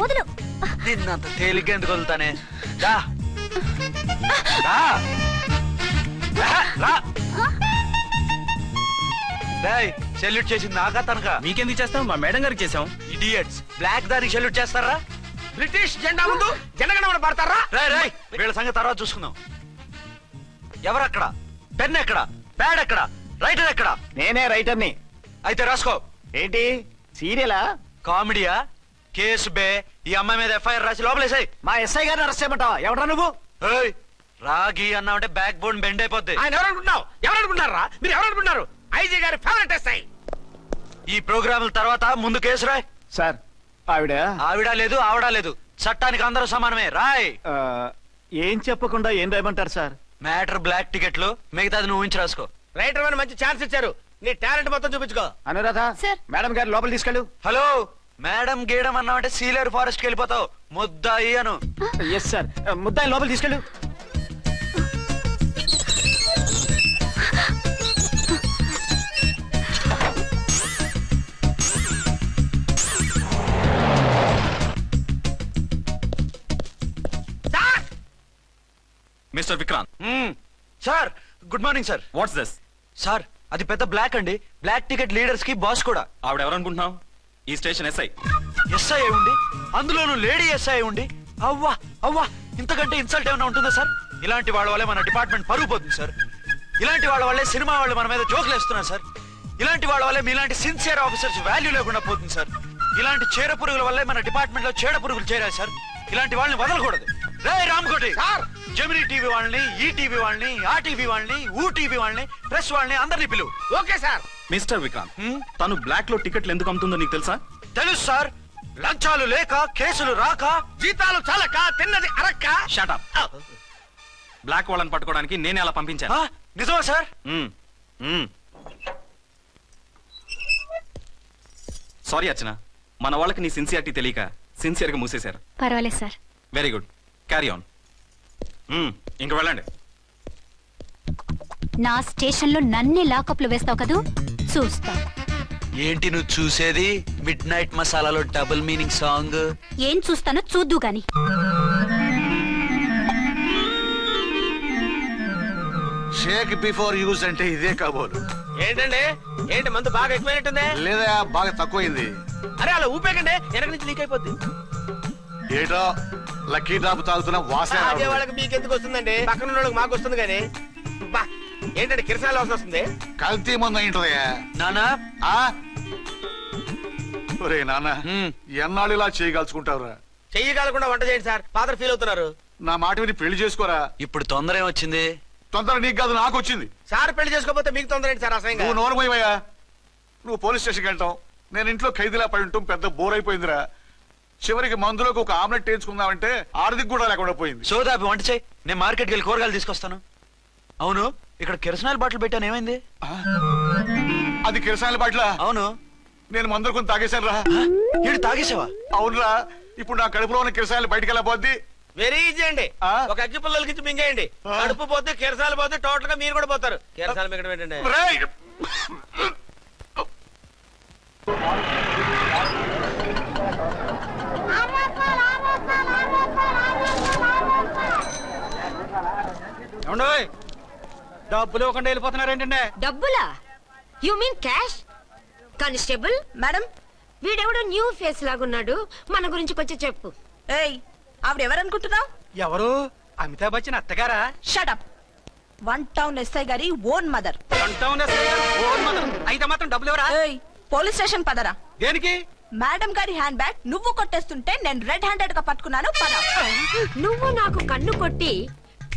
వదులు. నిన్నంత తేలిగ్గా ఎందుకు వదులుతానే? సెల్యూట్ చేసింది నాకా తనకా? మీకెందుకు చేస్తాం? మా మేడం గారికి చేసాం. ఇడియట్స్, బ్లాక్ దానికి సెల్యూట్ చేస్తారా? బ్రిటిష్ జెండా ముందు జనగణమన పడతారా? వీళ్ళ సంగతి తర్వాత చూసుకుందాం. ఎవరక్కడ? పెన్ ఎక్కడ? ప్యాడ్ ఎక్కడ? రైటర్ ఎక్కడ? నేనే రైటర్ని. అయితే రాసుకో. ఏంటి సీరియలా? కామెడీయా? కేసు బే. ఈ అమ్మాయి మీద ఎఫ్ఐఆర్ రాసి లోపలేసాయి. మా ఎస్ఐ గారిని అరెస్ట్ చేయమంటావా? ఎవడరా నువ్వు? రాగి అన్నావంటే బ్యాక్ బోన్ బెండ్ అయిపోద్ది. ఆయన ఎవరనుకుంటున్నావు? ఎవరనుకుంటారా మీరు? ఎవరనుకుంటున్నారు? ఐజీ గారి ఫేవరెట్ ఎస్ఐ. ఈ ప్రోగ్రాముల తర్వాత ముందు కేసు రాయ్. సార్ ఆవిడ లేదు, ఆవిడ లేదు. చట్టానికి అందరూ సమానమే. రాయ్. ఏం చెప్పకుండా ఏం రాయమంటారు సార్? మ్యాటర్ బ్లాక్ టికెట్లు, మిగతాది నువ్వు ఉంచి రాసుకో. రైటర్ అని మంచి ఛాన్స్ ఇచ్చారు. నీ టాలెంట్ మొత్తం చూపించుకో. అనురాధ మేడం గారు లోపల తీసుకెళ్ళు. హలో, మేడం గీయడం అన్నావంటే సీలేరు ఫారెస్ట్ కి వెళ్ళిపోతావు. ముద్దాయి అను. ఎస్ సార్, ముద్దాయి లోపల తీసుకెళ్ళు. Mister Vikrant. Sir, good morning sir. What's this? Sir, అది పెద్ద బ్లాక్ అండి. బ్లాక్ టికెట్ లీడర్స్ కి బాస్ కూడా. ఆవిడ ఎవరనుకుంటున్నావు? ఈ స్టేషన్ ఎస్ఐ. ఎస్ఐ ఉండి, అందులోనూ లేడీ ఎస్ఐ ఉండి, అవ్వా అవ్వా, ఇంతకంటే ఇన్సల్ట్ ఏమైనా ఉంటుందా సార్? ఇలాంటి వాళ్ళ వల్లే మన డిపార్ట్మెంట్ పరుగు పోతుంది సార్. ఇలాంటి వాళ్ళ వల్లే సినిమా వాళ్ళు మన మీద జోకులు వేస్తున్నారు సార్. ఇలాంటి వాళ్ళ వల్లే మీలాంటి సిన్సియర్ ఆఫీసర్స్ వాల్యూ లేకుండా పోతుంది సార్. ఇలాంటి చీడ పురుగుల వల్లే మన డిపార్ట్మెంట్ లో చీడ పురుగులు చేరాయి సార్. ఇలాంటి వాళ్ళని వదలకూడదు. రే రామ్కోటి సార్, జెమినీ టీవీ వాళ్ళని, ఈ టీవీ వాళ్ళని, ఆ టీవీ వాళ్ళని, ఊ టీవీ వాళ్ళని, ప్రెస్ వాళ్ళని అందరినీ పిలువు. Okay sir. మిస్టర్ విక్రాంత్, తను బ్లాక్ లో టికెట్లు ఎందుకు అమ్ముతుందో నీకు తెలుసా? తెలుసు సార్. లంచాలు లేక, కేసులు రాక, జీతాలు చాలక, తిన్నది అరక్క. Shut up. బ్లాక్ వాళ్ళని పట్టుకోవడానికి నేనే అలా పంపించాను. నిజమా సార్? సారీ అర్చన, మన వాళ్ళకి నీ సిన్సియారిటీ తెలియక సిన్సియర్ గా మూసేశారు. పర్వాలేదు sir. Very good, carry on. ఇంక వెళ్ళండి. నా స్టేషన్ లో నన్నే లాకప్ లో వేస్తావు కదూ, చూస్తా. ఏంటి నువ్వు చూసేది? మిడ్ నైట్ మసాలాలో డబుల్ మీనింగ్ సాంగ్. ఏం చూస్తానో చూద్దు గాని. షేక్ బిఫోర్ యూజ్ అంటే ఇదే కాబోలు. ఏంటండి, ఏంటి మందు బాగా ఎక్కువైనట్టుంది? లేదా బాగా తక్కువైంది. అరే అలా ఊపేకండి, వెనక నుంచి లీక్ అయిపోద్ది. ఏటో లక్కీ డ్రాప్ తాగుతున్న వాసన. అదే వాళ్ళకి మీకెందుకు వస్తుందండి? పక్కన వాళ్ళకి మాకు వస్తుంది కానీ. బా, ఏంటంటే కిరసాల వాసన వస్తుంది. కల్తీ మందు అయింటదయ్యా. నానా, ఒరే నాన్న, ఎన్నాళ్ళు ఇలా చేయగలుచుకుంటావురా? చెయ్యగలకుండా వంట చేయండి సార్, ఫాదర్ ఫీల్ అవుతున్నారు. నా మాట విని పెళ్లి చేసుకోరా. ఇప్పుడు తొందర ఏమొచ్చింది? తొందర నీకు కాదు, నాకు వచ్చింది. సార్ పెళ్లి చేసుకోకపోతే మీకు తొందర ఏంటి సార్? అసహ్యంగా. నువ్వు నోరు పోయివయ్యా. నువ్వు పోలీస్ స్టేషన్కి వెళ్తావు, నేను ఇంట్లో ఖైదీలా పడి ఉంటాం. పెద్ద బోర్ అయిపోయిందిరా. చివరికి మందులోకి ఒక ఆమ్లెట్ వేయించుకుందామంటే ఆర్థిక కూడా లేకుండా పోయింది. సోదాపి వంట చేయి, నేను మార్కెట్కి వెళ్ళి కూరగాయలు తీసుకొస్తాను. అవును, ఇక్కడ కిరసనాయిల్ బాటిల్ పెట్టాను, ఏమైంది? అది కిరసాయిల్ బాటిలా? అవును. నేను మందులు కొని తాగేశాను రా. ఈడు తాగేసావా? అవునురా. ఇప్పుడు నా కడుపులో ఉన్న కిరసాయిల్ బయటికి వెళ్ళబోద్ది. వెరీ ఈజీ అండి. ఒక అగ్గి పుల్లలకి మింగేయండి, కడుపు పోతే కిరసాలు పోతే టోటల్ గా మీరు కూడా పోతారు. కిరసాలు మింగడం ఏంటండి? డబ్బులు ఇవ్వకుండా వెళ్ళిపోతున్నారు ఏంటంటే? డబ్బులా? You mean cash? Constable madam, వీడెవడో న్యూ ఫేస్ లాగున్నాడు, మన గురించి కొంచెం చెప్పు. ఏయ్, ఆవిడెవరనుకుంటున్నావు? ఎవరు? అమితాబ్ బచ్చన్ అత్తగారా? షటప్. 1 టౌన్ ఎస్ఐ గారి ఓన్ మదర్. అయితే మాత్రం డబ్బులు ఎవరా? ఏయ్, పోలీస్ స్టేషన్ పదరా. దేనికి? మేడం గారి హ్యాండ్ బ్యాగ్ నువ్వు కొట్టేస్తుంటే నేను రెడ్ హ్యాండెడ్ గా పట్టుకున్నాను. పద. నువ్వు నాకు కన్ను కొట్టి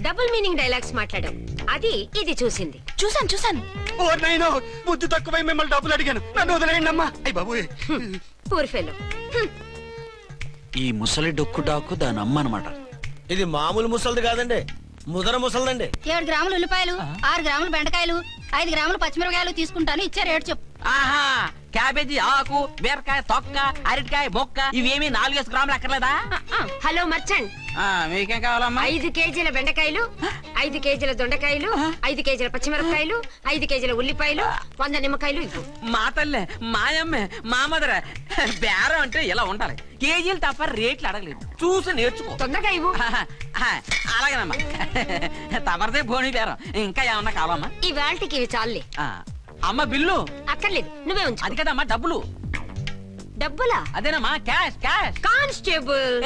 డబుల్ మీనింగ్ డైలాగ్స్ మాట్లాడావు, అది ఇది చూసింది. చూసాను. ఓ నైనో, బుద్ధి తక్కువై మిమ్మల్ని డబ్బులు అడిగాను, నన్ను వదిలేయండి అమ్మా. అయ్య బాబు, పూర్ ఫెలో. ఈ ముసలి డొక్కు డాకు దాని అమ్మ అనమాట. ఇది మామూలు ముసలిది కాదండి, ముదర ముసలిదండి. 7 గ్రాములు ఉల్లిపాయలు, 6 గ్రాములు బెండకాయలు, 5 గ్రాములు పచ్చిమిరపకాయలు తీసుకుంటాను. ఇచ్చే రేటు చెప్పు. ఆహా క్యాబేజీ ఆకు బీరకాయ తొక్క అరటికాయ బొక్క ఇవేమి 4 గ్రాములు అక్కర్లేదా? హలో మర్చండ్, మీకేం కావాలమ్మా? 5 కేజీల బెండకాయలు, 5 కేజీల దొండకాయలు, 5 కేజీల పచ్చిమిరపకాయలు, 5 కేజీల ఉల్లిపాయలు, 100 నిమ్మకాయలు ఇవ్వు. మా తల్లే మాయమ్మే మా మదర బేరం అంటే ఇలా ఉండాలి. కేజీలు తప్ప రేట్లు అడగలేదు, చూసి నేర్చుకో. తొందరగా ఇవ్వు. అలాగేనమ్మా. తమరిదే భోని బేరం. ఇంకా ఏమన్నా కావాలమ్మా? ఇవాళకి ఇవి చాలులే. అమ్మ బిల్లు అక్కర్లేదు, నువ్వే ఉంచు. అది కదమ్మా డబ్బులు. డబ్బులా? అదేనమ్మా cash cash. Constable,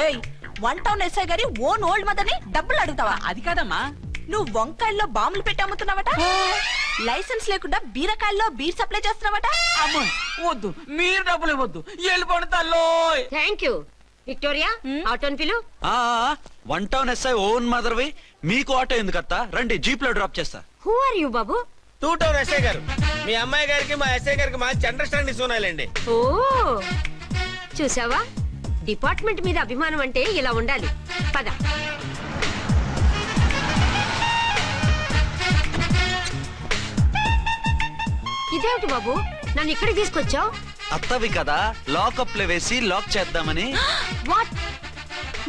1 town SI గారి ఓన్ ఓల్డ్ మదర్ ని డబ్బులు అడుగుతావా? అది కదమ్మా. నువ్వు వంకాయల్లో బాంబులు పెట్టి అమ్ముతున్నావట, లైసెన్స్ లేకుండా బీరకాయల్లో బీర్ సప్లై చేస్తున్నావట. అమ్మో వద్దు, మీరు డబ్బులు ఇవ్వద్దు, వెళ్ళిపోండి తల్లో. Thank you. విక్టోరియా, ఆటోన్ పిలు. 1 టౌన్ ఎస్ఐ ఓన్ మదర్వి, మీకు ఆటో ఎందుకు అత్త? రండి, జీప్ లో డ్రాప్ చేస్తా. హూ ఆర్ యూ బాబు? 2 టౌన్ ఎస్ఐ గారు. మీ అమ్మాయి గారికి మా ఎస్ఐ గారికి మంచి అండర్స్టాండింగ్ ఉన్నాయండి. ఓ చూసావా, డిపార్ట్మెంట్ మీద అభిమానం అంటే ఇలా ఉండాలి. పద. ఇదేమిటి బాబు, నన్ను ఇక్కడికి తీసుకొచ్చావు? అత్తవి కదా, లాకప్ లో వేసి లాక్ చేద్దామని. వాట్,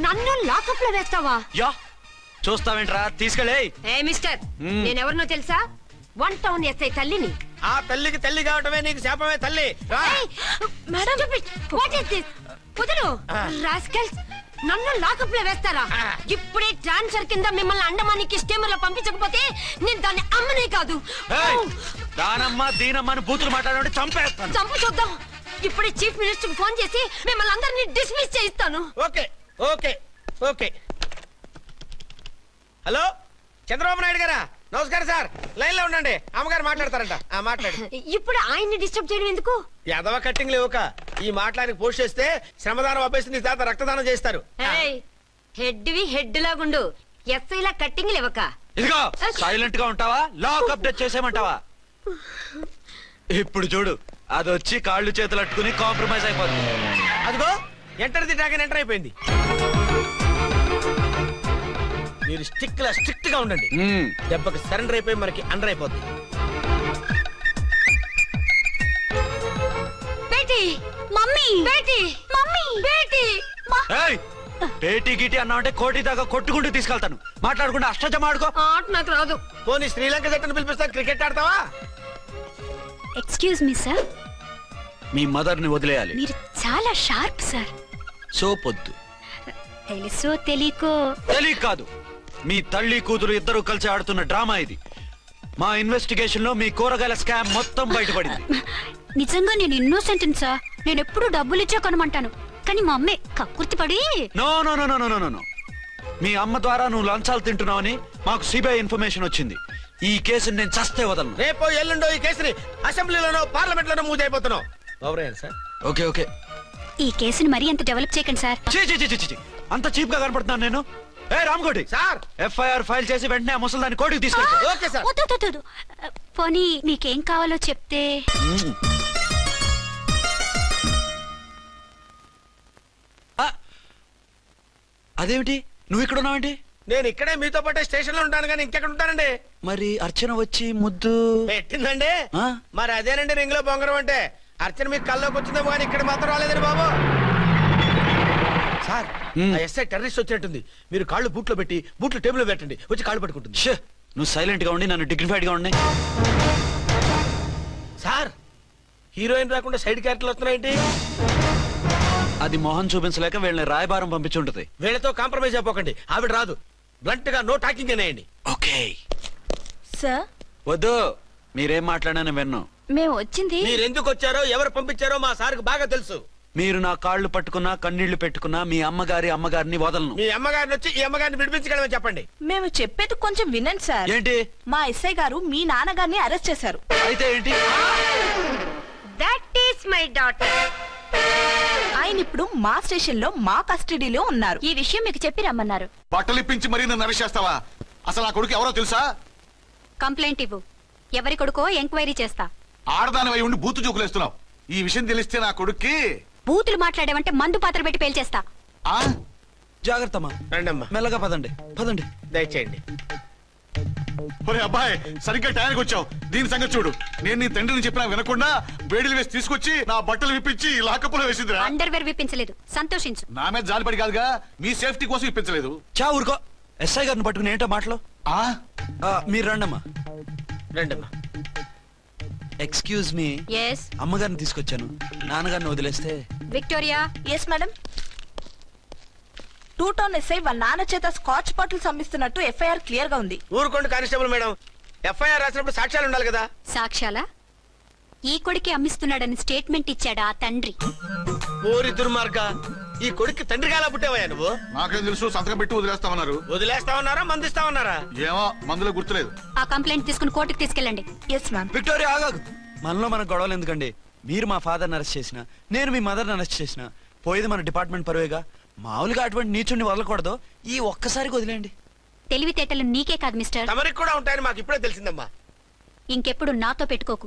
నన్ను లాకప్ లో వేస్తావా? యా, చూస్తావేంట్రా, తీసుకెళ్ళే. ఏ మిస్టర్, నేనెవరినో తెలుసా? 1 టౌన్ ఎస్ఐ తల్లిని. ఆ తల్లికి తల్లి కావటమే నీకు శాపమే తల్లి. రా. Madam, what is this? కుదురు రాస్కల్స్, నన్ను లాకప్ లో వేస్తారా? ఇప్పుడే ట్రాన్స్ఫర్ కింద మిమ్మల్ని అండమానికి స్టీమర్ లో పంపించకపోతే నేను దాన్ని అమ్మనే కాదు. దానమ్మ దీనమ్మని బూతులు మాట్లాడే చంపేస్తాను. చంపు చూద్దాం. ఇప్పుడే చీఫ్ మినిస్టర్ ఫోన్ చేసి మిమ్మల్ని అందరినీ డిస్మిస్ చేయిస్తాను. Okay okay okay. Hello Chandrababu Naidu గారా? నమస్కారం సార్, లైన్ లో ఉండండి, అమ్మగారు మాట్లాడతారంట. మాట్లాడు. ఇప్పుడు ఆయన్ని డిస్టర్బ్ చేయడం ఎందుకు? ఎదవ కట్టింగ్ లేవుక ఈ మాట్లాడికి పోస్ట్ చేస్తే శ్రమదానం అభ్యసి నీ తాత రక్తదానం చేస్తారు. హెడ్వి హెడ్ లాగుండు, ఎస్ఐ లా కట్టింగ్ లేవక. ఇదిగో సైలెంట్ గా ఉంటావా, లాక్ అప్డేట్ చేసేమంటావా? ఇప్పుడు చూడు, అది వచ్చి కాళ్ళు చేతులు అట్టుకుని కాంప్రమైజ్ అయిపోతుంది. అదిగో ఎంటర్ ది డ్రాగన్ ఎంటర్ అయిపోయింది. మీరు స్ట్రిక్ట్ గా ఉండండి, దెబ్బకి సరెండర్ అయిపోయి మనకి అండర్ అయిపోద్ది. బేటీ, మమ్మీ, బేటీ, మమ్మీ, బేటీ. పేటీ గిటి అన్నావంటే కోటి దాకా కొట్టుకుంటూ తీసుకెళ్తాను. మాట్లాడకుండా అష్టజమ ఆడుకో. ఆట నాకు రాదు. పోనీ శ్రీలంక జట్టును పిలిపిస్తా, క్రికెట్ ఆడతావా? ఎక్స్క్యూజ్ మీ సార్, మీ మదర్ ని వదిలేయాలి. మీరు చాలా షార్ప్ సార్. సోపొద్దు. తెలుసో తెలియకో. తెలియక కాదు, మీ తల్లి కూతురు ఇద్దరు కలిసి ఆడుతున్న డ్రామా ఇది. మా ఇన్వెస్టిగేషన్ లో మీ కూరగాయల స్కామ్ మొత్తం బయటపడింది. నిజంగా నేను ఇన్నోసెంట్ సార్. నేను ఎప్పుడు డబ్బులు ఇచ్చా కొనమంటాను, కానీ మా అమ్మే కక్కుర్తి పడి. No no no no no no no. మీ అమ్మ ద్వారా నువ్వు లంచాలు తింటున్నావని మాకు సిబిఐ ఇన్ఫర్మేషన్ వచ్చింది. ఈ కేసుని నేను చస్తే వదలను. రేపో ఎల్లుండో ఈ కేసుని అసెంబ్లీలోనో పార్లమెంట్ లోనో మూవ్ అయిపోతున్నావు. Sir okay okay. ఈ కేసుని మరీ అంత డెవలప్ చేయకండి సార్. అంత చీప్ గా కనపడుతున్నాను నేను? ఏ రామ్కోటి సార్, ఎఫ్ఐఆర్ ఫైల్ చేసి వెంటనే ఆ ముసలిదాన్ని కోర్టుకి తీసుకెళ్ళి. Okay sir. వద్దు. పోనీ మీకేం కావాలో చెప్తే. అదేమిటి, నువ్వు ఇక్కడ ఉన్నావేంటి? నేను ఇక్కడే మీతో పాటే స్టేషన్ లో ఉంటాను, కానీ ఇంకెక్కడ ఉంటానండి. మరి అర్చన వచ్చి ముద్దు పెట్టిందండి. మరి అదేనండి రింగ్ లో బొంగరం అంటే. అర్చన మీకు కల్లోకి వచ్చిందేమో కానీ ఇక్కడ మాత్రం రాలేదండి బాబు. సార్, ఎస్ఐ టెర్రరిస్ట్ వచ్చినట్టుంది. మీరు కాళ్ళు బూట్లో పెట్టి బూట్లు టేబుల్ పెట్టండి, వచ్చి కాళ్ళు పట్టుకుంటుంది. నువ్వు సైలెంట్ గా ఉండి నన్ను డిగ్నిఫైడ్ గా ఉండి. సార్, హీరోయిన్ రాకుండా సైడ్ క్యారెక్టర్లు వస్తున్నాయేంటి? అది మొహం చూపించలేక వీళ్ళని రాయబారం పంపించుంటది. వీళ్ళతో కాంప్రమైజ్ అయిపోకండి, ఆవిడ రాదు. బ్లంట్ గా నో టాకింగ్ అనేయండి. ఓకే సార్, వద్దు, మీరేం మాట్లాడానని విన్నాం. మేము వచ్చింది. మీరు ఎందుకు వచ్చారో ఎవరు పంపించారో మా సార్కి బాగా తెలుసు. మీరు నా కాళ్ళు పట్టుకున్నా కన్నీళ్లు పెట్టుకున్నా మీ అమ్మగారిని వదలను. మీ అమ్మగారిని వచ్చి ఈ అమ్మగారిని విడిపించగలమని చెప్పండి. మేము చెప్పేది కొంచెం వినండి సార్. ఏంటి? మా ఎస్ఐ గారు మీ నాన్నగారిని అరెస్ట్ చేశారు. అయితే ఏంటి? That is my daughter. ఆయన ఇప్పుడు మా స్టేషన్ లో మా కస్టడీలో ఉన్నారు. ఈ విషయం మీకు చెప్పి రమ్మన్నారు. బట్టలిప్పించి మరీ నన్ను అరెస్ట్ చేస్తావా? అసలు నా కొడుకు ఎవరో తెలుసా? కంప్లైంట్ ఇవ్వు, ఎవరి కొడుకో ఎంక్వైరీ చేస్తా. ఆడదానివై ఉండి బూతు చూకులేస్తున్నావు. ఈ విషయం తెలిస్తే నా కొడుక్కి. బూతులు మాట్లాడేవంటే మందు పాత్ర పెట్టి పేల్చేస్తా. జాగ్రత్తమ్మా, రండమ్మా, మెల్లగా పదండి. దయచేయండి. ఒరే అబ్బాయి సరిగ్గా టయానికి వచ్చావు. దీని సంగతి చూడు. నేను నీ తండ్రిని చెప్పినా వినకుండా వేడిలు వేసి తీసుకొచ్చి నా బట్టలు విప్పించి లాకప్పులో వేసిందిరా. అండర్వేర్ విప్పించలేదు, సంతోషించు. నా మీద జాలిపడి కాదుగా, మీ సేఫ్టీ కోసం ఇప్పించలేదు. చా ఊరుకో. ఎస్ఐ గారిని పట్టుకుని ఏంటో మాటలు. మీరు రండమ్మా. రండమ్మా. Excuse me. ఎస్ అమ్మగారిని తీసుకొచ్చాను. నాన్నగారిని వదిలేస్తే. Victoria. Yes madam. 2 town SI వాళ్ళ నాన్న చేత స్కాచ్ బాటిల్స్ అమ్మిస్తున్నట్టు ఎఫ్ఐఆర్ క్లియర్ గా ఉంది. ఊరుకోండి కానిస్టేబుల్ మేడం. ఎఫ్ఐఆర్ రాసినప్పుడు సాక్ష్యాలు ఉండాలి కదా. సాక్ష్యాలా? ఈ కొడుకే అమ్మిస్తున్నాడని స్టేట్మెంట్ ఇచ్చాడా ఆ తండ్రి? ఓరి దుర్మార్గ, ఈ కొడుక్కి తండ్రిగా ఎలా పుట్టావయ్యా నువ్వు? నాకేం తెలుసు, సంతకం పెట్టి వదిలేస్తామన్నారు. వదిలేస్తామన్నారా మందిస్తామన్నారా? ఏమో, మందులో గుర్తులేదు. ఆ కంప్లైంట్ తీసుకుని కోర్టుకు తీసుకెళ్ళండి. Yes ma'am. విక్టోరియా ఆగాగు. మనలో మన గొడవలు ఎందుకండి? మీరు మా ఫాదర్ని అరెస్ట్ చేసిన, నేను మీ మదర్ని అరెస్ట్ చేసిన, పోయేది మన డిపార్ట్మెంట్ పరువేగా. మామూలుగా అటువంటి నీచుడిని వదలకూడదు. ఈ ఒక్కసారికి వదిలేండి. తెలివితేటలు నీకే కాదు మిస్టర్, తమరికి కూడా ఉంటాయని మాకు ఇప్పుడే తెలిసిందమ్మా. ఇంకెప్పుడు నాతో పెట్టుకోకు.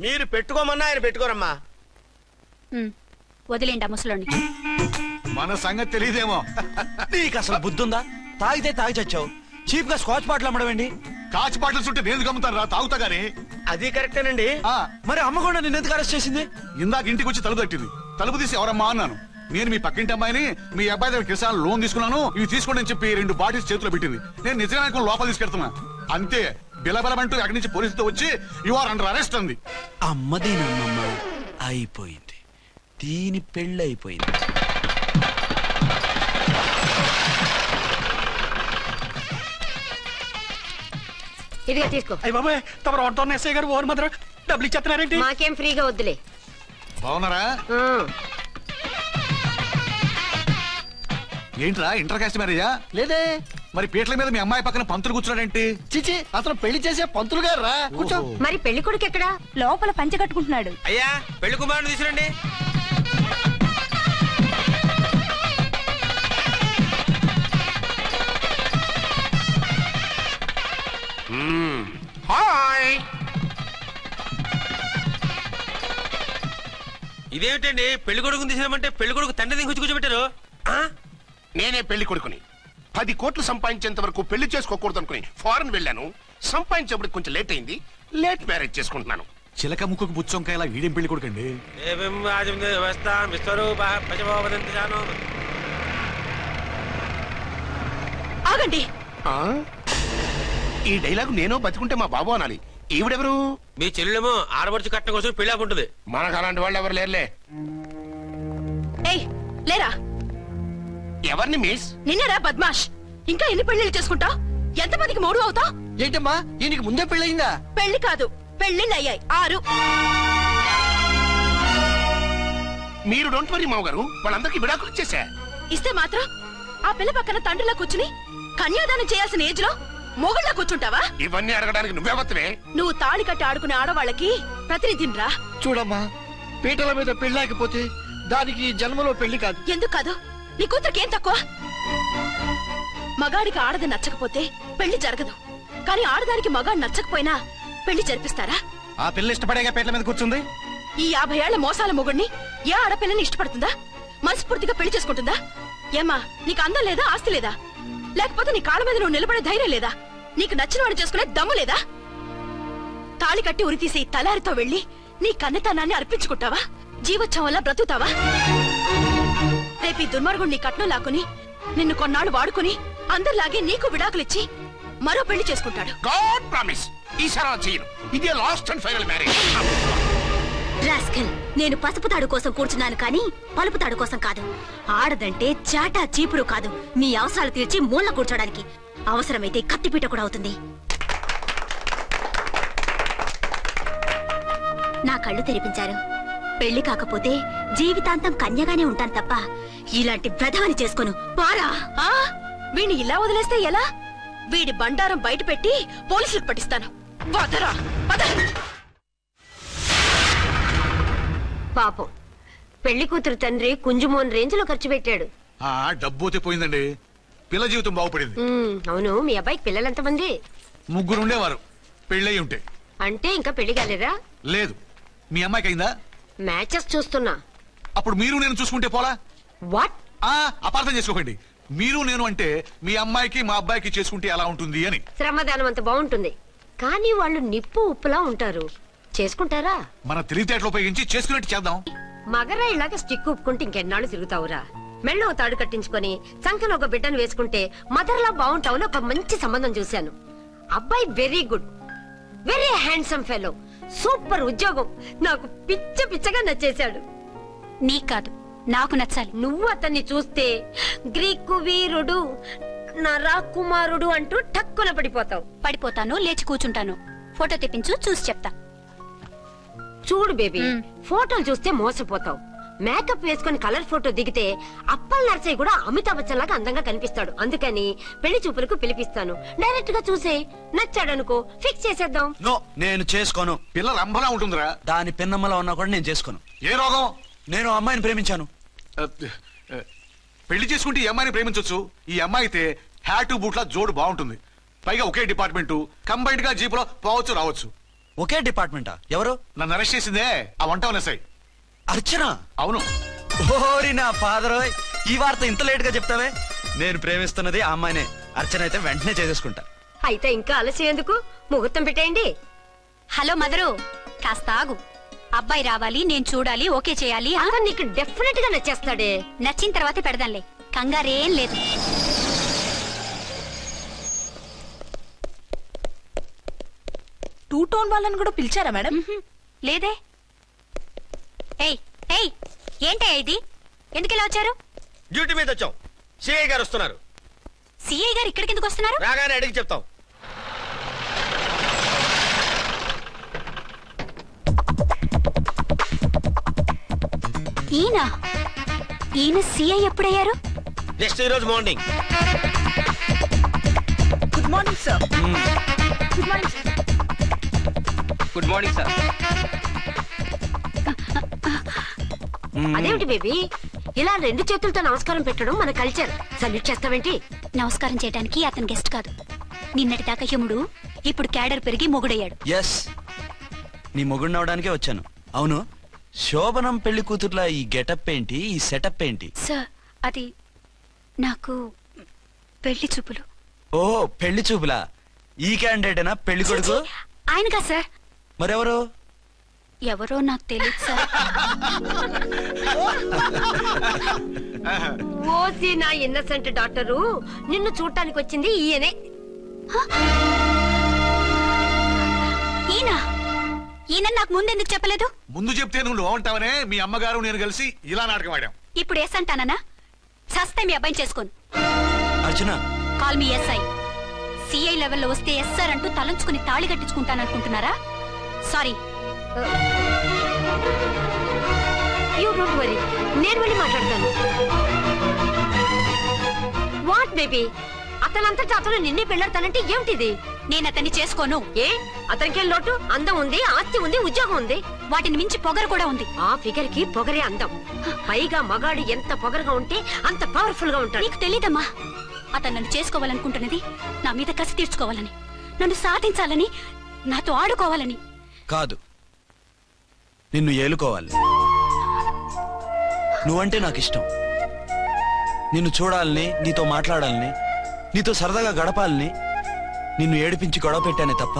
మీరు పెట్టుకోమన్నా ఆయన పెట్టుకోరమ్మా. వదిలేండి ఆ ముసలోని. మన సంగతి తెలియదేమో. నీకు అసలు బుద్ధుందా? తాగితే తాగి చచ్చావు. చీప్ గా స్కాచ్ బాటిల్ అమ్మడమేంటి? కాచి బాటిల్స్ ఉంటే నేను గమ్ముతాను రా, తాగుతా గానీ. అది కరెక్టేనండి. మరి అమ్మ కూడా నిన్ను ఎందుకు అరెస్ట్ చేసింది? ఇందాక ఇంటికి వచ్చి తలుపు తట్టింది. తలుపు తీసి ఎవరమ్మా అన్నాను. నేను మీ పక్కింటి అమ్మాయిని, మీ అబ్బాయి దగ్గర కిసాన్ లోన్ తీసుకున్నాను, ఇవి తీసుకోండి అని చెప్పి 2 బాటిల్స్ చేతిలో పెట్టింది. నేను నిజంగా లోపల తీసుకెళ్తున్నా. అంతే, బిలబలమంటూ అక్కడి నుంచి పోలీసుతో వచ్చి యు ఆర్ అండర్ అరెస్ట్ అంది. అమ్మదేనమ్మమ్మ అయిపోయింది. దీని పెళ్ళి అయిపోయింది. ఇదిగా తీసుకో. అయ్య బాబాయ్, తమరు ఆటోన్ ఎస్ఐ గారు ఓన్ మాత్రం డబ్బులు ఇచ్చేస్తున్నారేంటి? మాకేం ఫ్రీగా వద్దులే. బాగున్నారా? ఏంట్రా ఇంటర్ కాస్ట్ మ్యారేజా? లేదే. మరి పీటల మీద మీ అమ్మాయి పక్కన పంతులు కూర్చున్నాడేంటి? చిచి, అతను పెళ్లి చేసే పంతులు గారు రా. కూర్చో. మరి పెళ్లి కొడుకు ఎక్కడా? లోపల పంచె కట్టుకుంటున్నాడు. అయ్యా, పెళ్లి కుమారుని తీసుకురండి. హాయ్. ఇదేమిటండి, పెళ్లి కొడుకుని తీసినామంటే పెళ్లి కొడుకు తండ్రి దిగి కూర్చోబెట్టారు. నేనే పెళ్లి కొడుకుని. 10 కోట్లు సంపాదించేంత వరకు పెళ్లి చేసుకోకూడదు అనుకుని ఫారెన్ వెళ్ళాను. సంపాదించేప్పుడు కొంచెం లేట్ అయింది. లేట్ మ్యారేజ్ చేసుకుంటున్నాను. చిలక ముక్కుకు బుచ్చొంకాయలా వీడేం పెళ్లి కొడుకండి? ఆగండి. ఈ డైలాగ్ నేను బతికుంటే మా బాబు అనాలి. ఈవిడెవరు? మీ చెల్లెమో ఆడబడుచు కట్టడం కోసం పెళ్లి ఆకుంటుంది. మనకు అలాంటి వాళ్ళు ఎవరు లేరులే. ఏయ్, లేరా. ఎవరిని మిస్? నిన్నరా బద్మాష్. ఇంకా ఎన్ని పెళ్లిళ్ళు చేసుకుంటావు? ఎంతమందికి మూడు అవుతావు? ఏంటమ్మా, ఈయనకి ముందే పెళ్ళయిందా? పెళ్లి కాదు, పెళ్లిళ్ళు అయ్యాయి 6. మీరు డోంట్ వరీ మావు గారు, వాళ్ళందరికీ విడాకులు ఇచ్చేసా. ఇస్తే మాత్రం ఆ పిల్ల పక్కన తండ్రిలా కూర్చుని కన్యాదానం చేయాల్సిన ఏజ్ లో మొగుళ్ళ కూర్చుంటావా? ఇవన్నీ అడగడానికి నువ్వెవత్తవే? నువ్వు తాళి కట్టి ఆడుకునే ఆడవాళ్ళకి ప్రతినిధినిరా. చూడమ్మా, పీటల మీద పెళ్ళాకపోతే దానికి జన్మలో పెళ్లి కాదు. ఎందుకు కాదు? నీ కూతురికేం తక్కువ? మగాడికి ఆడది నచ్చకపోతే పెళ్లి జరగదు. కానీ ఆడదానికి మగాడు నచ్చకపోయినా పెళ్లి జరిపిస్తారా? ఆ పిల్ల ఇష్టపడేగా పీటల మీద కూర్చుంది. ఈ 50 ఏళ్ల మోసాల మొగుడిని ఏ ఆడపిల్లని ఇష్టపడుతుందా? మనస్ఫూర్తిగా పెళ్లి చేసుకుంటుందా? ఏమ్మా, నీకు అందం లేదా, ఆస్తి లేదా? లేకపోతే నీ కాళ్ళ మీద నువ్వు నిలబడే ధైర్యం లేదా? నీకు నచ్చిన వాడు చేసుకునే దమ్ము లేదా? తాళి కట్టి ఉరితీసే ఈ తలారితో వెళ్లి నీ కన్నెతనాన్ని అర్పించుకుంటావా? జీవోత్సవంలా బ్రతుకుతావా? రేపు ఈ దుర్మార్గుడు నీ కట్నం లాక్కుని నిన్ను కొన్నాళ్ళు వాడుకుని అందరిలాగే నీకు విడాకులిచ్చి మరో పెళ్లి చేసుకుంటాడు. గాడ్ ప్రామిస్, ఈసారి చేయను. ఇదే last and final marriage. Rascal, నేను పసుపు తాడు కోసం కూర్చున్నాను కానీ పలుపు తాడు కోసం కాదు. ఆడదంటే చాటా చీపురు కాదు, నీ అవసరాలు తీర్చి మూల కూర్చోడానికి. అవసరమైతే కత్తిపీట కూడా అవుతుంది. నా కళ్ళు తెరిపించారు. పెళ్లి కాకపోతే జీవితాంతం కన్యగానే ఉంటాను తప్ప ఇలాంటి ప్రధాని చేసుకోను. పారా. వీణ్ణి ఇలా వదిలేస్తే ఎలా? వీడి బండారం బయట పెట్టి పోలీసులకు పట్టిస్తాను. వదరా, వద. పాపం, పెళ్లి కూతురు తండ్రి కుంజుమోన్ రేంజ్ లో ఖర్చు పెట్టాడు. డబ్బు పోయిందండి. పిల్ల జీవితం బాగుపడింది. అవును, మీ అబ్బాయికి పిల్లలెంతమంది? 3 ఉండేవారు. పెళ్ళయి ఉంటే. అంటే ఇంకా పెళ్లి కాలేదా? లేదు. మీ అమ్మాయికి అయిందా? మ్యాచెస్ చూస్తున్నా. అప్పుడు మీరు నేను చూసుకుంటే పోలా? వాట్? అపార్థం చేసుకోకండి. మీరు నేను అంటే మీ అమ్మాయికి మా అబ్బాయికి చేసుకుంటే ఎలా ఉంటుంది అని. శ్రమదానం అంత బాగుంటుంది, కానీ వాళ్ళు నిప్పు ఉప్పులా ఉంటారు. చేసుకుంటారా? మన తెలివితేటలు ఉపయోగించి చేసుకునేట్టు చేద్దాం. మగరాయిలాగా స్టిక్ ఉప్పుకుంటే ఇంకెన్నాళ్ళు తిరుగుతావురా? మెళ్ళో తాడు కట్టించుకొని చంకలో ఒక బిడ్డను వేసుకుంటే మదర్లా బాగుంటావుని ఒక మంచి సంబంధం చూశాను. అబ్బాయి very good, very handsome fellow, super ఉద్యోగం. నాకు పిచ్చగా నచ్చేశాడు. నీకు కాదు, నాకు నచ్చాలి. నువ్వు అతన్ని చూస్తే గ్రీకు వీరుడు, నరా కుమారుడు అంటూ టక్కున పడిపోతావు. పడిపోతాను, లేచి కూర్చుంటాను. ఫోటో తెప్పించు, చూసి చెప్తా. చూడు బేబీ, ఫోటోలు చూస్తే మోసపోతావు. మేకప్ వేసుకుని కలర్ ఫోటో దిగితే అప్పల్ నర్సయ్య కూడా అమితాబ్ బచ్చన్ లాగా అందంగా కనిపిస్తాడు. అందుకని పెళ్లి చూపులకు పిలిపిస్తాను. డైరెక్ట్ గా చూసే నచ్చాడనుకో ఫిక్స్ చేసేద్దాం. నో, నేను చేసుకోను. పిల్ల రంభలా ఉంటుందిరా. దాని పిన్నమ్మలా ఉన్నా కూడా నేను చేసుకోను. ఏ రోగం? నేను అమ్మాయిని ప్రేమించాను. పెళ్లి చేసుకుంటే ఈ అమ్మాయిని ప్రేమించొచ్చు. ఈ అమ్మాయి అయితే హ్యాటు బూట్ల జోడు బాగుంటుంది. పైగా ఒకే డిపార్ట్మెంట్, కంబైన్డ్ గా జీపులో పోవచ్చు రావచ్చు. ఒకే డిపార్ట్మెంటా? ఎవరు? నన్ను అరెస్ట్ చేసిందే ఆ వంట నసాయి. అర్చన? అవును. ఓరి నా ఫాదర్, ఈ వార్త ఇంత లేట్ గా చెప్తావే. నేను ప్రేమిస్తున్నది ఆ అమ్మాయినే. అర్చన అయితే వెంటనే చేసేసుకుంటా. అయితే ఇంకా ఆలస్యం ఎందుకు, ముహూర్తం పెట్టేయండి. హలో మదరు, కాస్త ఆగు. అబ్బాయి రావాలి, నేను చూడాలి, ఓకే చేయాలి. అతను నీకు డెఫినెట్ గా నచ్చేస్తాడే. నచ్చిన తర్వాతే పెడదాంలే, కంగారేం లేదు. టూ టోన్ వాళ్ళని కూడా పిలిచారా మేడం? లేదే. ఏయ్ ఏయ్, ఏంటే ఇది? ఎందుకు ఇలా వచ్చారు? డ్యూటీ మీద వచ్చాం. సిఐ గారు వస్తున్నారు. సిఐ గారు ఇక్కడికి ఎందుకు వస్తున్నారు? రాగానే అడిగి చెప్తాం. ఈయన సిఐ ఎప్పుడయ్యారు? నెక్స్ట్ ఈ రోజు morning. Good morning sir. Good morning sir. Good morning sir. అదేమిటి బేబీ, ఇలా రెండు చేతులతో నమస్కారం పెట్టడం మన కల్చర్. సల్యూట్ చేస్తావేంటి? నమస్కారం చేయడానికి అతను గెస్ట్ కాదు. నిన్నటి దాకా యముడు, ఇప్పుడు క్యాడర్ పెరిగి మొగుడయ్యాడు. ఎస్, నీ మొగుడినవడానికే వచ్చాను. అవును, శోభనం పెళ్లి కూతుర్లా ఈ గెటప్ ఏంటి, ఈ సెటప్ ఏంటి? సార్, అది నాకు పెళ్లి చూపులు. ఓ, పెళ్లి చూపులా? ఈ క్యాండిడేటేనా పెళ్లి కొడుకు? ఆయనగా సార్. మరెవరు? ఎవరో నాకు తెలియదు సార్. ఓసి నా ఇన్నసెంట్ డాక్టరు, నిన్ను చూడటానికి వచ్చింది ఈయనే. ఈయన నాకు ముందెందుకు చెప్పలేదు? ముందు చెప్తే నువ్వు బాగుంటావనే మీ అమ్మగారు నేను కలిసి ఇలా నాటకం ఆడాం. ఇప్పుడు ఎస్ అంటానా? సస్తే మీ అబ్బాయిని చేసుకోను. అర్చన, కాల్ మీ ఎస్ఐ. సిఐ లెవెల్లో వస్తే ఎస్ఆర్ అంటూ తలంచుకుని తాళి కట్టించుకుంటాననుకుంటున్నారా? సారీ. యూ డోంట్ వరీ, నేను వెళ్ళి మాట్లాడతాను. వాట్ బేబీ, అతనంతటా అతను నిన్నే పెళ్ళాడతానంటే ఏమిటిది? నేను అతన్ని చేసుకోను. ఏ, అతనికేం లోటు? అందం ఉంది, ఆస్తి ఉంది, ఉద్యోగం ఉంది. వాటిని మించి పొగరు కూడా ఉంది. ఆ ఫిగర్ కి పొగరే అందం. పైగా మగాడు ఎంత పొగరుగా ఉంటే అంత పవర్ఫుల్ గా ఉంటాడు. నీకు తెలీదమ్మా, అతను నన్ను చేసుకోవాలనుకుంటున్నది నా మీద కసి తీర్చుకోవాలని, నన్ను సాధించాలని, నాతో ఆడుకోవాలని కాదు, నిన్ను ఏలుకోవాలి. నువ్వంటే నాకు ఇష్టం. నిన్ను చూడాలని, నీతో మాట్లాడాలని, నీతో సరదాగా గడపాలని, నిన్ను ఏడిపించి గొడవ పెట్టానే తప్ప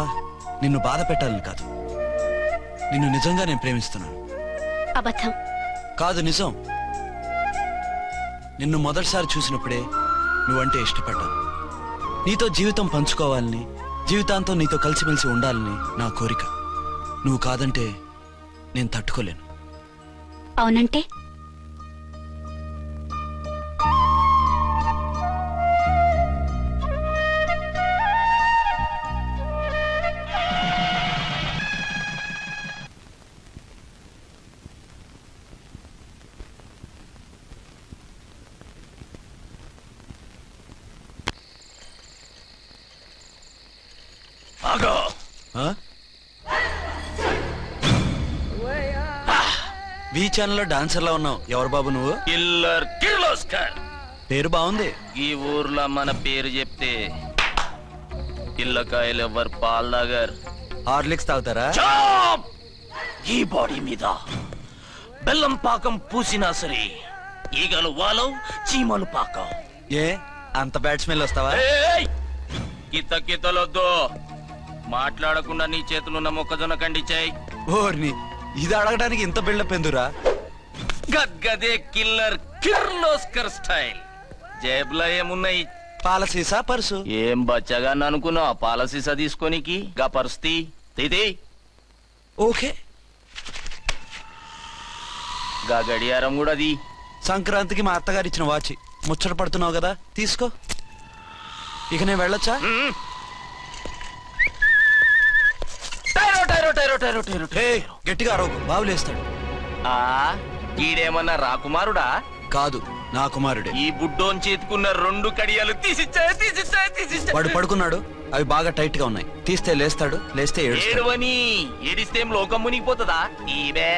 నిన్ను బాధ పెట్టాలని కాదు. నిన్ను నిజంగా నేను ప్రేమిస్తున్నాను. అబద్ధం కాదు, నిజం. నిన్ను మొదటిసారి చూసినప్పుడే నువ్వంటే ఇష్టపడ్డాను. నీతో జీవితం పంచుకోవాలని, జీవితాంతం నీతో కలిసిమెలిసి ఉండాలని నా కోరిక. నువ్వు కాదంటే నేను తట్టుకోలేను. అవునంటే? బీ ఛానల్లో డాన్సర్ లా ఉన్నావు. ఎవరు బాబు నువ్వు? కిల్లర్ కిర్లోస్కర్. పేరు బాగుంది. ఈ ఊర్లో మన పేరు చెప్తే పిల్లకాయలు ఎవరు పాలు తాగారు. హార్లిక్స్ తాగుతారా? ఈ బాడీ మీద బెల్లం పాకం పూసినా సరే ఈగలు వాలవు, చీమలు పాకం. ఏ అంత బ్యాడ్ స్మెల్ వస్తావా? కితలొద్దు, మాట్లాడకుండా నీ చేతులున్న మొక్కజొన్న కండిచాయి. ఓర్ని, ఇది అడగడానికి ఇంత బిల్డప్ ఎందురా? గద్గదే కిల్లర్ కిర్లోస్కర్ స్టైల్. జేబులో ఏమున్నాయి? పాలసీసా పర్సు? ఏం బచ్చగా అనుకున్నావు? పాలసీసా తీసుకోనికి గా పరిస్థితి తీది. ఓకే, గా గడియారం కూడా అది. సంక్రాంతికి మా అత్తగారు ఇచ్చిన వాచ్. ముచ్చట పడుతున్నావు కదా, తీసుకో. ఇక నేను వెళ్ళొచ్చా? గట్టిగా అరవకు, బావులేస్తాడు. ఈడేమన్నా రాకుమారుడా? కాదు, నా కుమారుడే. ఈ బుడ్డోన్ చేతుకున్న 2 కడియాలు తీసిచ్చా. వాడు పడుకున్నాడు, అవి బాగా టైట్ గా ఉన్నాయి. తీస్తే లేస్తాడు, లేస్తే ఏడవని. ఏడిస్తే లోకం మునిగిపోతుందా? ఈబే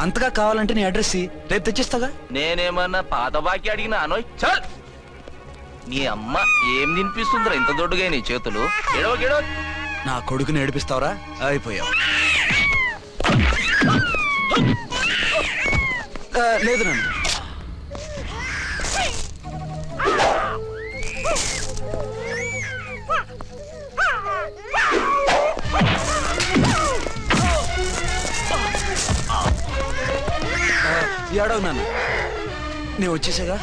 అంతగా కావాలంటే నీ అడ్రస్ రేపు తెచ్చిస్తాగా. నేనేమన్నా పాత బాకి అడిగినా అనోయ్. చల్, నీ అమ్మ ఏం తినిపిస్తుందిరా ఇంత దొడ్డుగా నీ చేతులు? గెడవ నా కొడుకుని ఏడిపిస్తావరా? అయిపోయావు. లేదు నన్ను. ఏడవు నాన్న, నేను వచ్చేసాగా.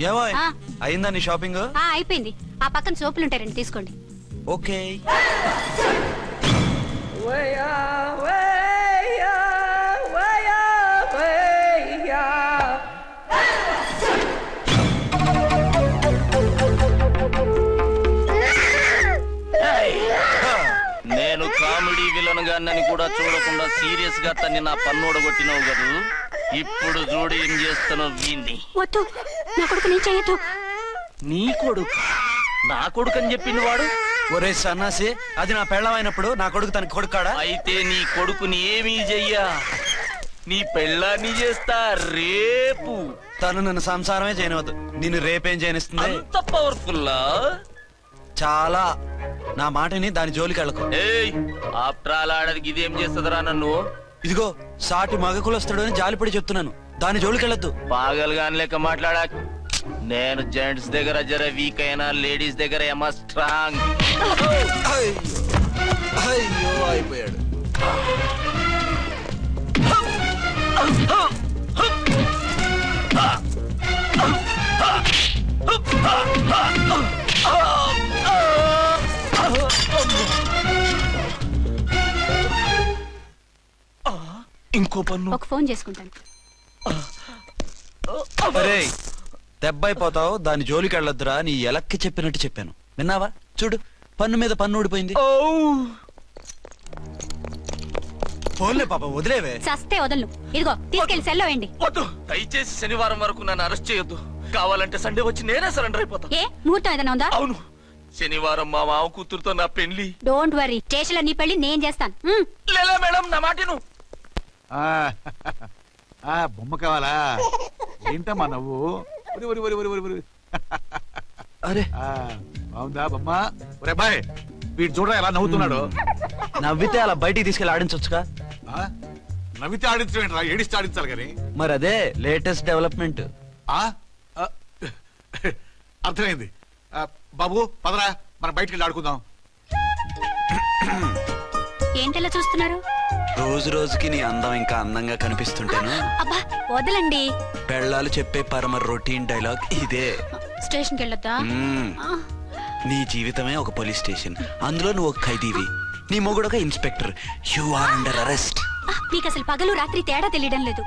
ఏమో అయిందా నీ షాపింగ్? అయిపోయింది. ఆ పక్కన సోపులుంటాయి, రండి తీసుకోండి. ఓకే. నేను కామెడీ విలన్ గాన్నని కూడా చూడకుండా సీరియస్ గా తన్ని నా పన్నోడ కొట్టినావు కదా. ఇప్పుడు చూడు ఏం చేస్తున్నావు వీణ్ణి. వద్దు, నా కొడుకు నేను చేయొద్దు. నీ కొడుకు? నా కొడుకు అని చెప్పింది వాడు. ఒరే సన్నాసి, అది నా పెళ్ళమైనప్పుడు నా కొడుకు తన కొడుకాడా? అయితే నీ కొడుకుని ఏమీ చెయ్యా, నీ పెళ్ళాన్ని చేస్తా రేపు. తను నన్ను సంసారమే చేయనవద్దు, నిన్ను రేపేం చేయనిస్తుంది? అంత పవర్ఫుల్లా? చాలా. నా మాటని దాని జోలికి వెళ్ళకు. ఆఫ్టర్ ఆల్ ఆడదికి ఇదేం చేస్తుందిరా నన్ను? ఇదిగో సాటి మగకులు వస్తాడు అని జాలిపడి చెప్తున్నాను, దాని జోలికి వెళ్ళొద్దు. పాగలుగాని లెక్క మాట్లాడా. నేను జెంట్స్ దగ్గర జర వీక్ అయినా లేడీస్ దగ్గర ఏమో స్ట్రాంగ్. అయ్యో అయిపోయాడు. ఇంకో పన్ను. ఒక ఫోన్ చేసుకుంటాను. అరే దెబ్బైపోతావు, దాని జోలికి వెళ్ళొద్దురా. నీ ఎలక్కి చెప్పినట్టు చెప్పాను, విన్నావా? చూడు, పన్ను మీద పన్ను ఊడిపోయింది. ఫోన్లే పాప, వదిలేవే. చస్తే వదలను. ఇదిగో తీసుకెళ్లి సెల్లో వేయండి. వద్దు, దయచేసి శనివారం వరకు నన్ను అరెస్ట్ చేయొద్దు. కావాలంటే సండే వచ్చి నేనే సరెండర్ అయిపోతా. ఏ ముహూర్తం ఏదైనా ఉందా? అవును, శనివారం మా మామ కూతురుతో నా పెళ్లి. డోంట్ వరీ, స్టేషన్ లో నీ పెళ్లి నేను చేస్తాను. లేలా మేడం, నా మాటను. బొమ్మ కావాలా? ఏంటమ్మా నవ్వు? అరే బాగుందా బొమ్మ? ఒరే బాయ్, వీడు చూడరా ఎలా నవ్వుతున్నాడు. నవ్వితే అలా బయటికి తీసుకెళ్ళి ఆడించొచ్చుగా. నవ్వితే ఆడించడం, ఏడిస్తే ఆడించాలి కానీ. మరి అదే లేటెస్ట్ డెవలప్మెంట్. అర్థమైంది. బాబు పదరా, మనం బయటికి వెళ్ళి ఆడుకుందాం. ఏంటలా చూస్తున్నారు? రోజు రోజుకి నీ అందం ఇంకా అందంగా కనిపిస్తుంటాను. అబ్బా వదలండి. పెళ్ళాలు చెప్పే పరమ రొటీన్ డైలాగ్ ఇదే. స్టేషన్కి వెళ్ళొద్దా? నీ జీవితమే ఒక పోలీస్ స్టేషన్, అందులో నువ్వు ఒక ఖైదీవి, నీ మొగుడు ఒక inspector. You are under arrest. మీకు అసలు పగలు రాత్రి తేడా తెలియడం లేదు.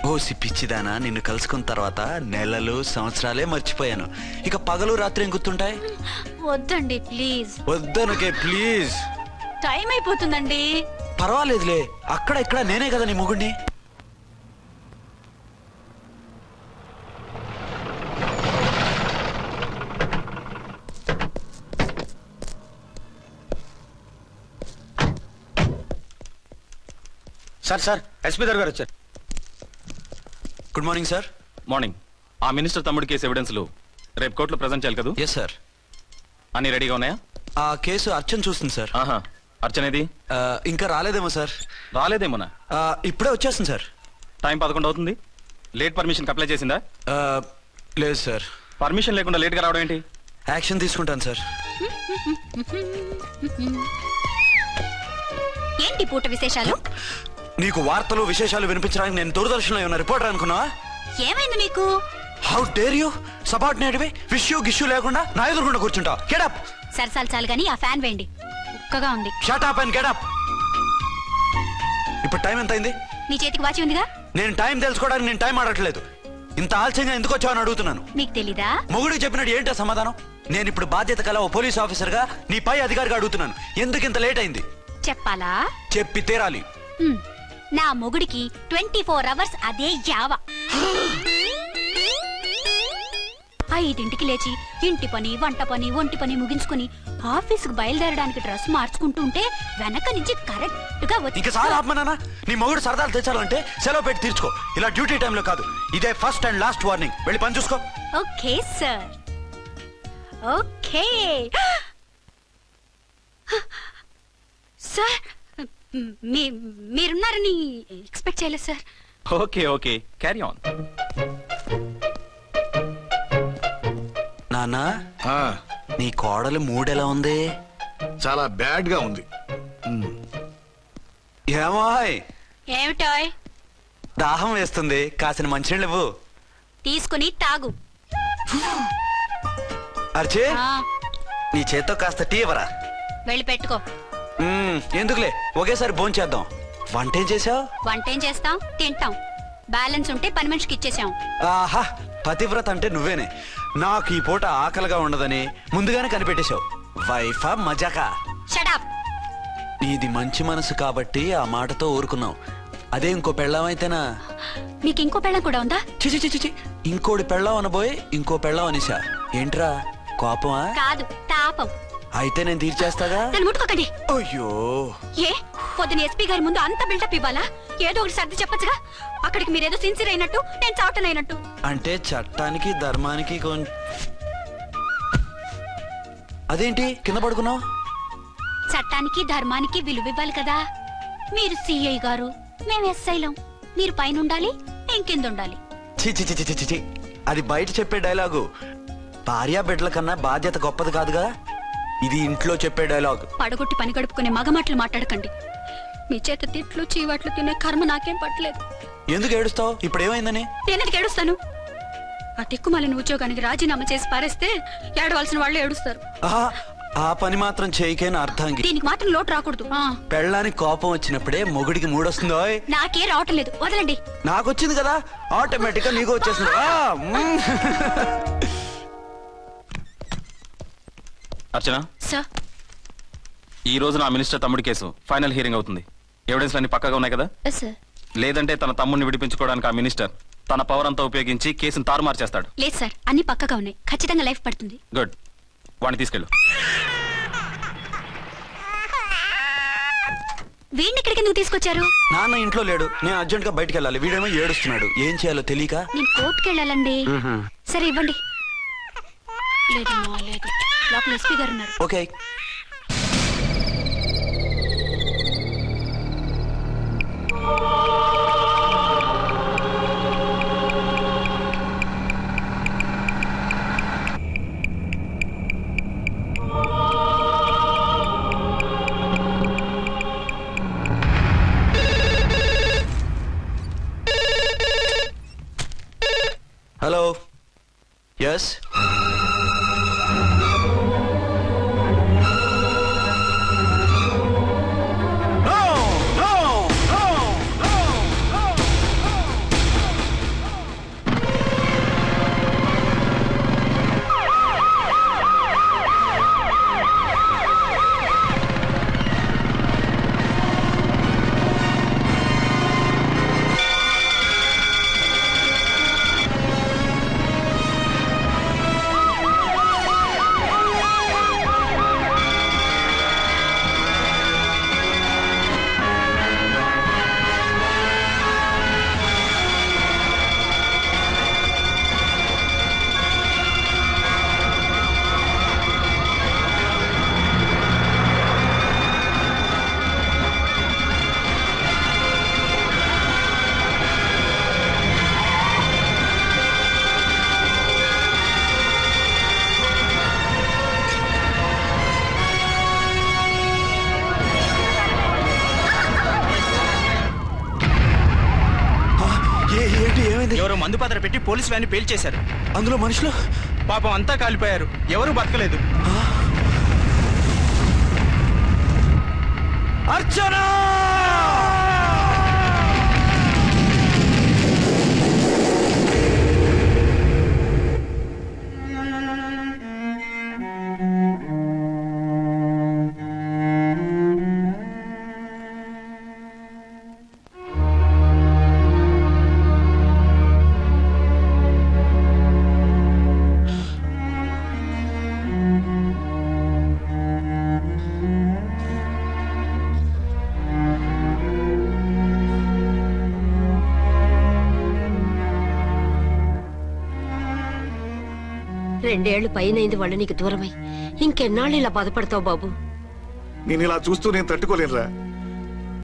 ఓ సిప్పిచ్చిదానా, నిన్ను కలుసుకున్న తర్వాత నెలలు సంవత్సరాలే మర్చిపోయాను. ఇక పగలు రాత్రి ఏం గుర్తుంటాయి? వద్దండి ప్లీజ్. వద్దనకే ప్లీజ్. టైం అయిపోతుందండి. పర్వాలేదులే, అక్కడ ఇక్కడ నేనే కదా నీ మొగుడిని. సార్ సార్, ఎస్పీ గారు వచ్చారు. Good morning sir. మార్నింగ్. ఆ మినిస్టర్ తమ్ముడి కేసు ఎవిడెన్స్లు రేపు కోర్టులో ప్రజెంట్ చేయాలి కదా? Yes sir. అన్ని రెడీగా ఉన్నాయా? ఆ కేసు అర్చన చూస్తుంది సార్. ఆహా, అర్చనేది? ఇంకా రాలేదేమో సార్. రాలేదేమోనా? ఇప్పుడే వచ్చేస్తుంది సార్. టైం 11 అవుతుంది. లేట్ పర్మిషన్ అప్లై చేసిందా? లేదు సార్. పర్మిషన్ లేకుండా లేట్గా రావడం ఏంటి? యాక్షన్ తీసుకుంటాను సార్. ఏంటి పూట విశేషాలు? నీకు వార్తలు విశేషాలు వినిపించడానికి నేను దూరదర్శన్లో ఉన్న రిపోర్టర్ అనుకున్నావా? ఏమైంది మీకు? హౌ డేర్ యూ సబార్డినేట్వి విష్యూ గిష్యూ లేకుండా నా ఎదురుకుండా కూర్చుంటావు? Get up. సరసాలు చాలు గానీ ఆ ఫ్యాన్ వేయండి, ఉక్కగా ఉంది. Shut up and get up. ఇప్పుడు టైం ఎంత అయింది? నీ చేతికి వాచి ఉందిగా. నేను టైం తెలుసుకోవడానికి నేను టైం ఆడట్లేదు. ఇంత ఆలస్యంగా ఎందుకు వచ్చావని అడుగుతున్నాను. మీకు తెలీదా? మొగుడికి చెప్పినట్టు ఏంటో సమాధానం? నేను ఇప్పుడు బాధ్యత కల ఓ పోలీస్ ఆఫీసర్ గా నీ పై అధికారిగా అడుగుతున్నాను, ఎందుకు ఇంత లేట్ అయింది? చెప్పాలా? చెప్పి తీరాలి. నా మొగుడికి 24 hours అదే యావ. 5ంటికి లేచి ఇంటి పని, వంట పని, ఒంటి పని ముగించుకుని ఆఫీసుకు బయలుదేరడానికి డ్రెస్ మార్చుకుంటూ ఉంటే వెనక నుంచి కరెక్ట్ గా వచ్చి. ఇంకా సార్ ఆత్మనానా, నీ మొగుడు సరదాలు తెచ్చాలంటే సెలవు పెట్టి తీర్చుకో. ఇలా డ్యూటీ టైంలో కాదు. ఇదే ఫస్ట్ అండ్ లాస్ట్ వార్నింగ్. వెళ్ళి పని చూసుకో. Okay sir, okay sir. మీరున్నారని ఎక్స్పెక్ట్ చేయలేదు సార్. Okay okay, carry on. నానా, నీ కోడలు మూడెలా ఉంది? చాలా బ్యాడ్ గా ఉంది. ఏమాయ్? ఏమిటాయ్? దాహం వేస్తుంది, కాసిన మంచినీళ్ళు ఇవ్వు. తీసుకుని తాగు. అర్చే, నీ చేత్తో కాస్త టీ ఇవ్వరా? వెళ్ళి పెట్టుకో. ఎందుకులే, ఒకేసారి భోంచేద్దాం. వంటేం చేసావు? వంటేం చేస్తాం, తింటాం. బ్యాలెన్స్ ఉంటే పని మనిషికి ఇచ్చేసాం. ఆహా, పతివ్రత అంటే నువ్వేనే. నాకు ఈ పూట ఆకలిగా ఉండదని ముందుగానే కనిపెట్టేశావు. వైఫా మజాకా? Shut up. నీది మంచి మనసు కాబట్టి ఆ మాటతో ఊరుకున్నావు. అదే ఇంకో పెళ్ళం అయితేనా? మీకు ఇంకో పెళ్ళం కూడా ఉందా? చిచి, ఇంకోటి పెళ్ళం అనబోయి ఇంకో పెళ్ళం అనిసా. ఏంట్రా, కోపమా? కాదు, తాపం. అయితే నేను తీర్చేస్తాగా. నన్ను ముట్టుకోకండి. అయ్యో, ఏ పొద్దున ఎస్పీ గారి ముందు అంత బిల్డప్ ఇవ్వాలా? ఏదో ఒకటి సర్ది చెప్పచ్చుగా. అక్కడికి మీరేదో సిన్సియర్ అయినట్టు, నేను చావటం అయినట్టు. అంటే చట్టానికి ధర్మానికి అదేంటి కింద పడుకున్నావు? చట్టానికి ధర్మానికి విలువ ఇవ్వాలి కదా. మీరు సిఐ గారు, మేము ఎస్ఐలం. మీరు పైన ఉండాలి, నేను కింద ఉండాలి. చి, అది బయట చెప్పే డైలాగు. భార్యా బిడ్డల కన్నా బాధ్యత గొప్పది కాదుగా. ఇది ఇంట్లో చెప్పే డైలాగ్. పడగొట్టి పని గడుపుకునే మగమాటలు మాట్లాడకండి. మీ చేత తిట్లు చీవాట్లు తినే కర్మ నాకేం పట్టలేదు. ఎందుకు ఏడుస్తావు? ఇప్పుడు ఏమైందని? నేనెందుకు ఏడుస్తాను? ఆ తిక్కుమాలిన ఉద్యోగానికి రాజీనామా చేసి పారేస్తే ఏడవలసిన వాళ్ళే ఏడుస్తారు. ఆ పని మాత్రం చేయకేన అర్థంగి. దీనికి మాత్రం లోటు రాకూడదు. పెళ్ళానికి కోపం వచ్చినప్పుడే మొగుడికి మూడొస్తుందో? నాకే రావటం లేదు, వదలండి. నాకొచ్చింది కదా, ఆటోమేటిక్ గా నీకు వచ్చేసింది. అర్చన సార్, ఈ రోజు నా మినిస్టర్ తమ్ముడి కేసు ఫైనల్ హియరింగ్ అవుతుంది. ఎవిడెన్స్ అన్ని పక్కగా ఉన్నాయి కదా? లేదంటే తన తమ్ముడిని విడిపించుకోవడానికి ఆ మినిస్టర్ తన పవర్ అంతా ఉపయోగించి కేసును తారుమారు చేస్తాడు. లేదు సార్, అన్ని పక్కగా ఉన్నాయి. ఖచ్చితంగా లైఫ్ పడుతుంది. గుడ్, వాడిని తీసుకెళ్ళు. వీడిని ఇక్కడికి ఎందుకు తీసుకొచ్చారు? నాన్న ఇంట్లో లేడు, నేను అర్జెంట్ గా బయటకు వెళ్ళాలి. వీడేమో ఏడుస్తున్నాడు, ఏం చేయాలో తెలియక. నేను కోర్టుకి వెళ్ళాలండి. సరే ఇవ్వండి. లేదు లోపల ఎస్పీ గారు ఉన్నారు. ఓకే. Hello, yes. ఏంటి ఏమైంది? ఎవరో మందు పాత్ర పెట్టి పోలీస్ వ్యాన్ పేల్చేశారు. అందులో మనుషులు పాపం అంతా కాలిపోయారు, ఎవరు బతకలేదు. అర్చనా! రెండేళ్లు పైనైంది వాళ్ళు నీకు దూరమై. ఇంకెన్నాళ్ళు ఇలా బాధపడతావు బాబు? నేను ఇలా చూస్తూ నేను తట్టుకోలేనురా.